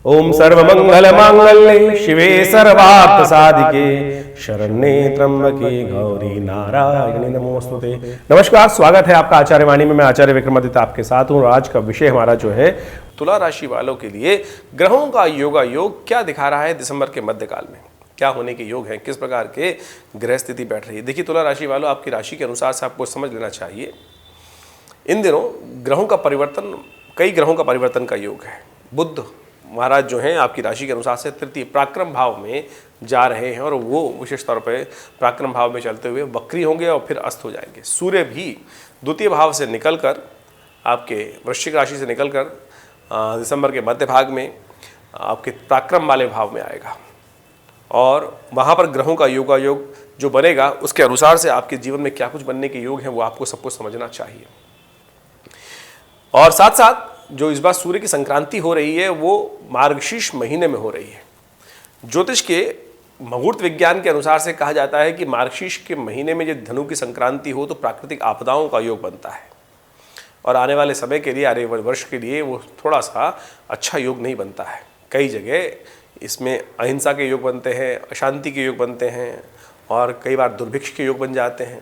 ओम सर्वमंगल मांगल्ये शिवे सर्वार्थ साधिके शरण्ये त्र्यंबके गौरी नारायणी नमोस्तुते। नमस्कार, स्वागत है आपका आचार्य वाणी में। मैं आचार्य विक्रमादित्य आपके साथ हूँ। आज का विषय हमारा जो है तुला राशि वालों के लिए ग्रहों का योगा योग क्या दिखा रहा है दिसंबर के मध्यकाल में, क्या होने के योग हैं, किस प्रकार के ग्रह स्थिति बैठ रही है। देखिए, तुला राशि वालों, आपकी राशि के अनुसार से आपको समझ लेना चाहिए इन दिनों ग्रहों का परिवर्तन, कई ग्रहों का परिवर्तन का योग है। बुध महाराज जो हैं आपकी राशि के अनुसार से तृतीय पराक्रम भाव में जा रहे हैं और वो विशेष तौर पर पराक्रम भाव में चलते हुए वक्री होंगे और फिर अस्त हो जाएंगे। सूर्य भी द्वितीय भाव से निकलकर आपके वृश्चिक राशि से निकलकर दिसंबर के मध्य भाग में आपके पराक्रम वाले भाव में आएगा और वहाँ पर ग्रहों का योगा योग जो बनेगा उसके अनुसार से आपके जीवन में क्या कुछ बनने के योग हैं वो आपको सबको समझना चाहिए। और साथ साथ जो इस बार सूर्य की संक्रांति हो रही है वो मार्गशीर्ष महीने में हो रही है। ज्योतिष के मुहूर्त विज्ञान के अनुसार से कहा जाता है कि मार्गशीर्ष के महीने में जब धनु की संक्रांति हो तो प्राकृतिक आपदाओं का योग बनता है और आने वाले समय के लिए, आने वाले वर्ष के लिए वो थोड़ा सा अच्छा योग नहीं बनता है। कई जगह इसमें अहिंसा के योग बनते हैं, अशांति के योग बनते हैं और कई बार दुर्भिक्ष के योग बन जाते हैं,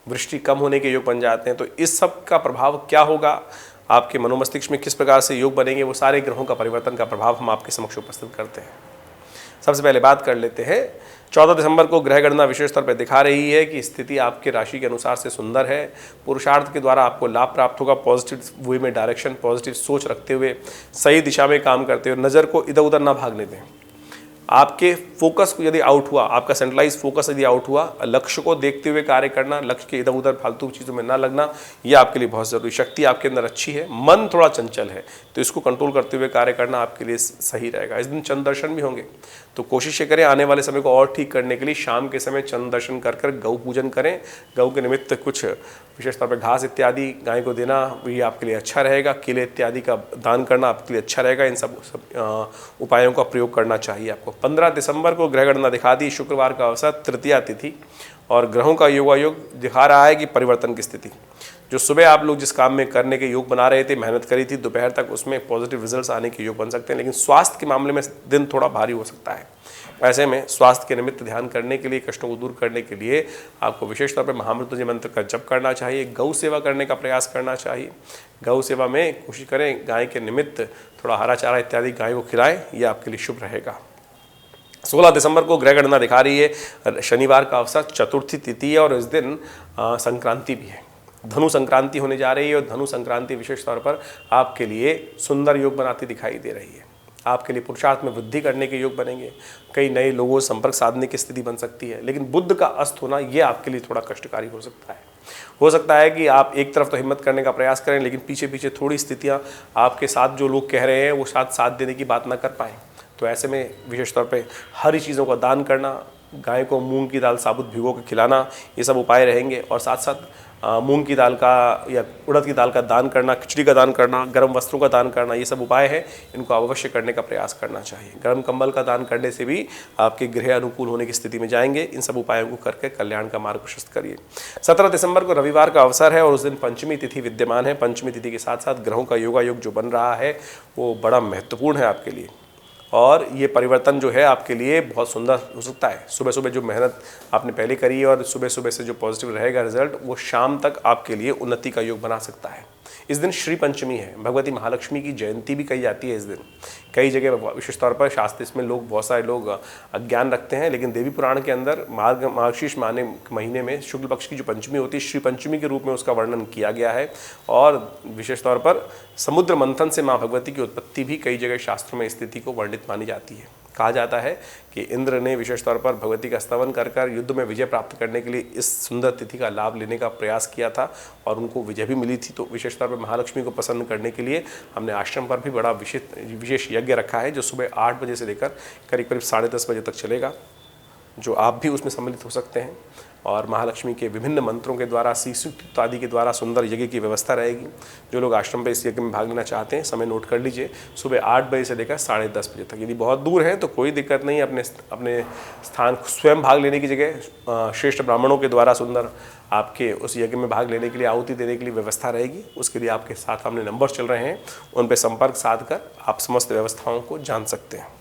वृष्टि कम होने के योग बन जाते हैं। तो इस सब का प्रभाव क्या होगा, आपके मनोमस्तिष्क में किस प्रकार से योग बनेंगे, वो सारे ग्रहों का परिवर्तन का प्रभाव हम आपके समक्ष उपस्थित करते हैं। सबसे पहले बात कर लेते हैं, 14 दिसंबर को ग्रह गणना विशेष तौर पर दिखा रही है कि स्थिति आपके राशि के अनुसार से सुंदर है। पुरुषार्थ के द्वारा आपको लाभ प्राप्त होगा। पॉजिटिव वे में डायरेक्शन, पॉजिटिव सोच रखते हुए, सही दिशा में काम करते हुए, नज़र को इधर उधर ना भागने दें। आपके फोकस को यदि आउट हुआ, आपका सेंट्रलाइज फोकस यदि आउट हुआ, लक्ष्य को देखते हुए कार्य करना, लक्ष्य के इधर उधर फालतू चीज़ों में ना लगना, ये आपके लिए बहुत ज़रूरी। शक्ति आपके अंदर अच्छी है, मन थोड़ा चंचल है तो इसको कंट्रोल करते हुए कार्य करना आपके लिए सही रहेगा। इस दिन चंद्र दर्शन भी होंगे तो कोशिश करें आने वाले समय को और ठीक करने के लिए शाम के समय चंद्र दर्शन कर कर गौ पूजन करें। गौ के निमित्त कुछ विशेष तौर पर घास इत्यादि गाय को देना ये आपके लिए अच्छा रहेगा। केले इत्यादि का दान करना आपके लिए अच्छा रहेगा। इन सब उपायों का प्रयोग करना चाहिए आपको। 15 दिसंबर को ग्रह गणना दिखा दी, शुक्रवार का अवसर, तृतीया तिथि और ग्रहों का योगा योग दिखा रहा है कि परिवर्तन की स्थिति। जो सुबह आप लोग जिस काम में करने के योग बना रहे थे, मेहनत करी थी, दोपहर तक उसमें पॉजिटिव रिजल्ट्स आने के योग बन सकते हैं, लेकिन स्वास्थ्य के मामले में दिन थोड़ा भारी हो सकता है। ऐसे में स्वास्थ्य के निमित्त ध्यान करने के लिए, कष्टों को दूर करने के लिए आपको विशेष तौर पर महामृत्युंजय मंत्र का जप करना चाहिए। गौ सेवा करने का प्रयास करना चाहिए। गौ सेवा में कोशिश करें गाय के निमित्त थोड़ा हरा चारा इत्यादि गाय को खिलाएं, ये आपके लिए शुभ रहेगा। 16 दिसंबर को ग्रह गणना दिखा रही है, शनिवार का अवसर, चतुर्थी तिथि है और इस दिन संक्रांति भी है। धनु संक्रांति होने जा रही है और धनु संक्रांति विशेष तौर पर आपके लिए सुंदर योग बनाती दिखाई दे रही है। आपके लिए पुरुषार्थ में वृद्धि करने के योग बनेंगे। कई नए लोगों से संपर्क साधने की स्थिति बन सकती है, लेकिन बुध का अस्त होना ये आपके लिए थोड़ा कष्टकारी हो सकता है। हो सकता है कि आप एक तरफ तो हिम्मत करने का प्रयास करें लेकिन पीछे पीछे थोड़ी स्थितियाँ आपके साथ जो लोग कह रहे हैं वो साथ देने की बात ना कर पाएँ। तो ऐसे में विशेष तौर पे हरी चीज़ों का दान करना, गाय को मूंग की दाल साबुत भिगो के खिलाना, ये सब उपाय रहेंगे। और साथ साथ मूंग की दाल का या उड़द की दाल का दान करना, खिचड़ी का दान करना, गर्म वस्त्रों का दान करना, ये सब उपाय हैं, इनको अवश्य करने का प्रयास करना चाहिए। गर्म कंबल का दान करने से भी आपके गृह अनुकूल होने की स्थिति में जाएंगे। इन सब उपायों को करके कल्याण का मार्ग प्रशस्त करिए। 17 दिसंबर को रविवार का अवसर है और उस दिन पंचमी तिथि विद्यमान है। पंचमी तिथि के साथ साथ ग्रहों का योगा योग जो बन रहा है वो बड़ा महत्वपूर्ण है आपके लिए और ये परिवर्तन जो है आपके लिए बहुत सुंदर हो सकता है। सुबह सुबह जो मेहनत आपने पहले करी और सुबह सुबह से जो पॉजिटिव रहेगा रिजल्ट, वो शाम तक आपके लिए उन्नति का योग बना सकता है। इस दिन श्री पंचमी है, भगवती महालक्ष्मी की जयंती भी कही जाती है इस दिन। कई जगह विशेष तौर पर शास्त्र इसमें लोग, बहुत सारे लोग अज्ञान रखते हैं, लेकिन देवी पुराण के अंदर मार्गशीर्ष महीने में शुक्ल पक्ष की जो पंचमी होती है, श्री पंचमी के रूप में उसका वर्णन किया गया है। और विशेष तौर पर समुद्र मंथन से माँ भगवती की उत्पत्ति भी कई जगह शास्त्रों में स्थिति को वर्णित मानी जाती है। कहा जाता है कि इंद्र ने विशेष तौर पर भगवती का स्तवन कर कर युद्ध में विजय प्राप्त करने के लिए इस सुंदर तिथि का लाभ लेने का प्रयास किया था और उनको विजय भी मिली थी। तो विशेष तौर पर महालक्ष्मी को प्रसन्न करने के लिए हमने आश्रम पर भी बड़ा विशेष यज्ञ रखा है जो सुबह 8 बजे से लेकर करीब करीब 10:30 बजे तक चलेगा। जो आप भी उसमें सम्मिलित हो सकते हैं। और महालक्ष्मी के विभिन्न मंत्रों के द्वारा, श्रीसूक्त आदि के द्वारा सुंदर यज्ञ की व्यवस्था रहेगी। जो लोग आश्रम पर इस यज्ञ में भाग लेना चाहते हैं, समय नोट कर लीजिए, सुबह 8 बजे से लेकर 10:30 बजे तक। यदि बहुत दूर है तो कोई दिक्कत नहीं, अपने स्थान स्वयं भाग लेने की जगह श्रेष्ठ ब्राह्मणों के द्वारा सुंदर आपके उस यज्ञ में भाग लेने के लिए, आहुति देने के लिए व्यवस्था रहेगी। उसके लिए आपके साथ हमने नंबर चल रहे हैं, उन पर संपर्क साध कर आप समस्त व्यवस्थाओं को जान सकते हैं।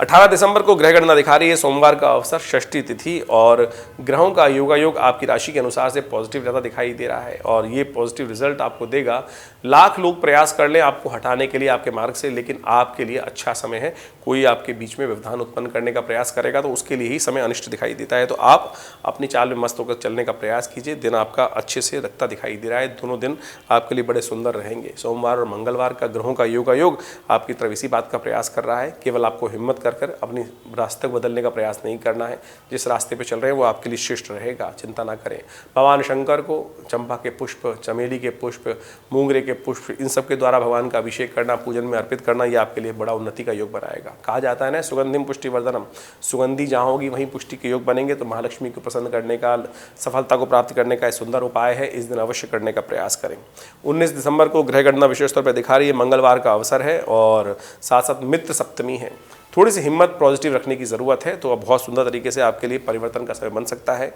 18 दिसंबर को ग्रह गणना दिखा रही है, सोमवार का अवसर, षष्ठी तिथि और ग्रहों का योगायोग आपकी राशि के अनुसार से पॉजिटिव ज़्यादा दिखाई दे रहा है। और ये पॉजिटिव रिजल्ट आपको देगा। लाख लोग प्रयास कर लें आपको हटाने के लिए आपके मार्ग से, लेकिन आपके लिए अच्छा समय है। कोई आपके बीच में व्यवधान उत्पन्न करने का प्रयास करेगा तो उसके लिए ही समय अनिष्ट दिखाई देता है। तो आप अपनी चाल में मस्त होकर चलने का प्रयास कीजिए। दिन आपका अच्छे से रखता दिखाई दे रहा है। दोनों दिन आपके लिए बड़े सुंदर रहेंगे। सोमवार और मंगलवार का ग्रहों का योगायोग आपकी तरफ इसी बात का प्रयास कर रहा है। केवल आपको हिम्मत कर अपनी रास्ते बदलने का प्रयास नहीं करना है। जिस रास्ते पे चल रहे हैं वो आपके लिए श्रेष्ठ रहेगा, चिंता ना करें। भगवान शंकर को चंपा के पुष्प, चमेली के पुष्प, मूंगरे के पुष्प, इन सब के द्वारा भगवान का अभिषेक करना, पूजन में अर्पित करना, ये आपके लिए बड़ा उन्नति का योग बनाएगा। कहा जाता है ना, सुगंधिम पुष्टिवर्धनम, सुगंधी जहाँ होगी वहीं पुष्टि के योग बनेंगे। तो महालक्ष्मी को प्रसन्न करने का, सफलता को प्राप्त करने का सुंदर उपाय है। इस दिन अवश्य करने का प्रयास करें। 19 दिसंबर को ग्रह गणना विशेष तौर पर दिखा रही है, मंगलवार का अवसर है और साथ साथ मित्र सप्तमी है। थोड़ी सी हिम्मत पॉजिटिव रखने की ज़रूरत है, तो अब बहुत सुंदर तरीके से आपके लिए परिवर्तन का समय बन सकता है।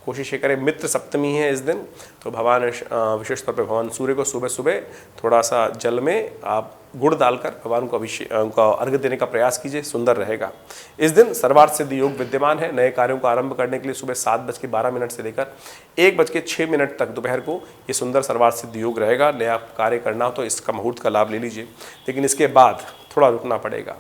कोशिश ये करें, मित्र सप्तमी है इस दिन, तो भगवान विशेष तौर पे भगवान सूर्य को सुबह सुबह थोड़ा सा जल में आप गुड़ डालकर भगवान को उनका अर्घ्य देने का प्रयास कीजिए, सुंदर रहेगा। इस दिन सर्वार्थ सिद्धि योग विद्यमान है। नए कार्यों को आरंभ करने के लिए सुबह 7:12 से लेकर 1:06 तक दोपहर को ये सुंदर सर्वार्थ सिद्धि योग रहेगा। नया कार्य करना हो तो इसका मुहूर्त का लाभ ले लीजिए, लेकिन इसके बाद थोड़ा रुकना पड़ेगा।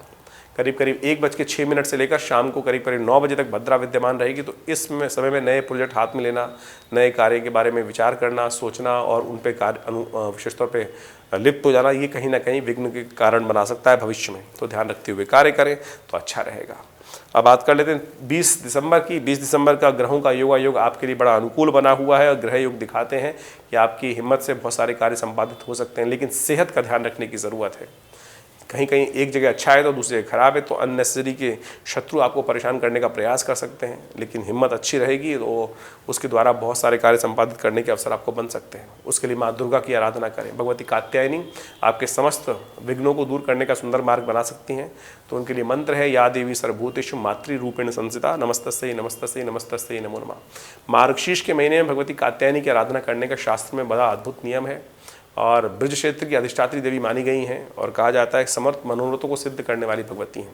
करीब 1:06 से लेकर शाम को करीब 9 बजे तक भद्रा विद्यमान रहेगी। तो इस समय में नए प्रोजेक्ट हाथ में लेना, नए कार्य के बारे में विचार करना, सोचना और उन पे कार्य विशेष तौर पे लिप्त हो जाना, ये कहीं ना कहीं विघ्न के कारण बना सकता है भविष्य में। तो ध्यान रखते हुए कार्य करें तो अच्छा रहेगा। अब बात कर लेते हैं 20 दिसंबर की। 20 दिसंबर का ग्रहों का योगायोग आपके लिए बड़ा अनुकूल बना हुआ है और ग्रह योग दिखाते हैं कि आपकी हिम्मत से बहुत सारे कार्य संपादित हो सकते हैं, लेकिन सेहत का ध्यान रखने की ज़रूरत है। कहीं कहीं एक जगह अच्छा है तो दूसरी जगह खराब है, तो अननेसेसरी के शत्रु आपको परेशान करने का प्रयास कर सकते हैं। लेकिन हिम्मत अच्छी रहेगी तो उसके द्वारा बहुत सारे कार्य संपादित करने के अवसर आपको बन सकते हैं। उसके लिए माँ दुर्गा की आराधना करें। भगवती कात्यायनी आपके समस्त विघ्नों को दूर करने का सुंदर मार्ग बना सकती हैं। तो उनके लिए मंत्र है, या देवी सर्वभूतेषु मातृ रूपेण संस्थिता, नमस्तस्यै नमस्तस्यै नमस्तस्यै नमो नमः। मार्गशीर्ष के महीने में भगवती कात्यायनी की आराधना करने का शास्त्र में बड़ा अद्भुत नियम है और ब्रज क्षेत्र की अधिष्ठात्री देवी मानी गई हैं और कहा जाता है समर्थ मनोरथों को सिद्ध करने वाली भगवती हैं।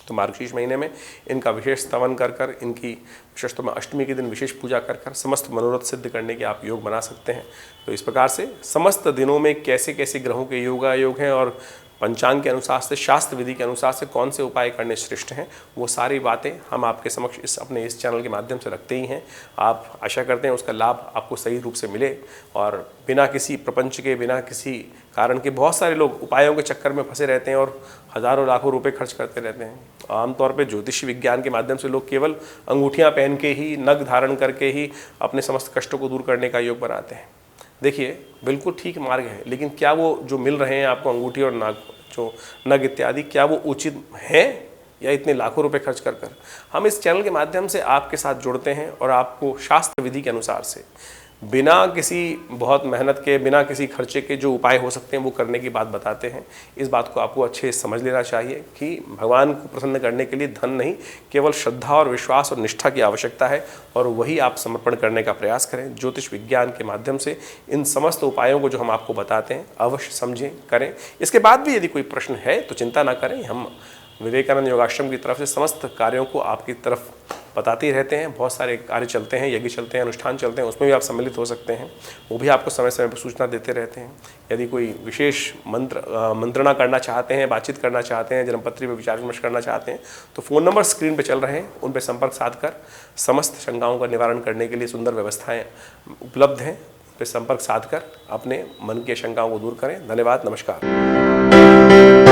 तो मार्गशीर्ष महीने में इनका विशेष स्तवन कर इनकी विशेषतः में अष्टमी के दिन विशेष पूजा कर समस्त मनोरथ सिद्ध करने के आप योग बना सकते हैं। तो इस प्रकार से समस्त दिनों में कैसे कैसे ग्रहों के योग हैं और पंचांग के अनुसार से, शास्त्र विधि के अनुसार से कौन से उपाय करने श्रेष्ठ हैं, वो सारी बातें हम आपके समक्ष अपने इस चैनल के माध्यम से रखते ही हैं। आप आशा करते हैं उसका लाभ आपको सही रूप से मिले और बिना किसी प्रपंच के, बिना किसी कारण के बहुत सारे लोग उपायों के चक्कर में फंसे रहते हैं और हज़ारों लाखों रुपए खर्च करते रहते हैं। आमतौर पे ज्योतिषी विज्ञान के माध्यम से लोग केवल अंगूठियाँ पहन के ही, नग धारण करके ही अपने समस्त कष्टों को दूर करने का योग बनाते हैं। देखिए, बिल्कुल ठीक मार्ग है, लेकिन क्या वो जो मिल रहे हैं आपको अंगूठी और नग इत्यादि, क्या वो उचित हैं या इतने लाखों रुपए खर्च कर हम इस चैनल के माध्यम से आपके साथ जुड़ते हैं और आपको शास्त्र विधि के अनुसार से बिना किसी बहुत मेहनत के, बिना किसी खर्चे के जो उपाय हो सकते हैं वो करने की बात बताते हैं। इस बात को आपको अच्छे से समझ लेना चाहिए कि भगवान को प्रसन्न करने के लिए धन नहीं, केवल श्रद्धा और विश्वास और निष्ठा की आवश्यकता है और वही आप समर्पण करने का प्रयास करें। ज्योतिष विज्ञान के माध्यम से इन समस्त उपायों को जो हम आपको बताते हैं अवश्य समझें, करें। इसके बाद भी यदि कोई प्रश्न है तो चिंता ना करें, हम विवेकानंद योगाश्रम की तरफ से समस्त कार्यों को आपकी तरफ बताते ही रहते हैं। बहुत सारे कार्य चलते हैं, यज्ञ चलते हैं, अनुष्ठान चलते हैं, उसमें भी आप सम्मिलित हो सकते हैं। वो भी आपको समय समय पर सूचना देते रहते हैं। यदि कोई विशेष मंत्रणा करना चाहते हैं, बातचीत करना चाहते हैं, जन्मपत्री पर विचार विमर्श करना चाहते हैं, तो फ़ोन नंबर स्क्रीन पर चल रहे हैं, उन पर संपर्क साध कर समस्त शंकाओं का निवारण करने के लिए सुंदर व्यवस्थाएँ उपलब्ध हैं। उन पर संपर्क साध कर अपने मन की शंकाओं को दूर करें। धन्यवाद, नमस्कार।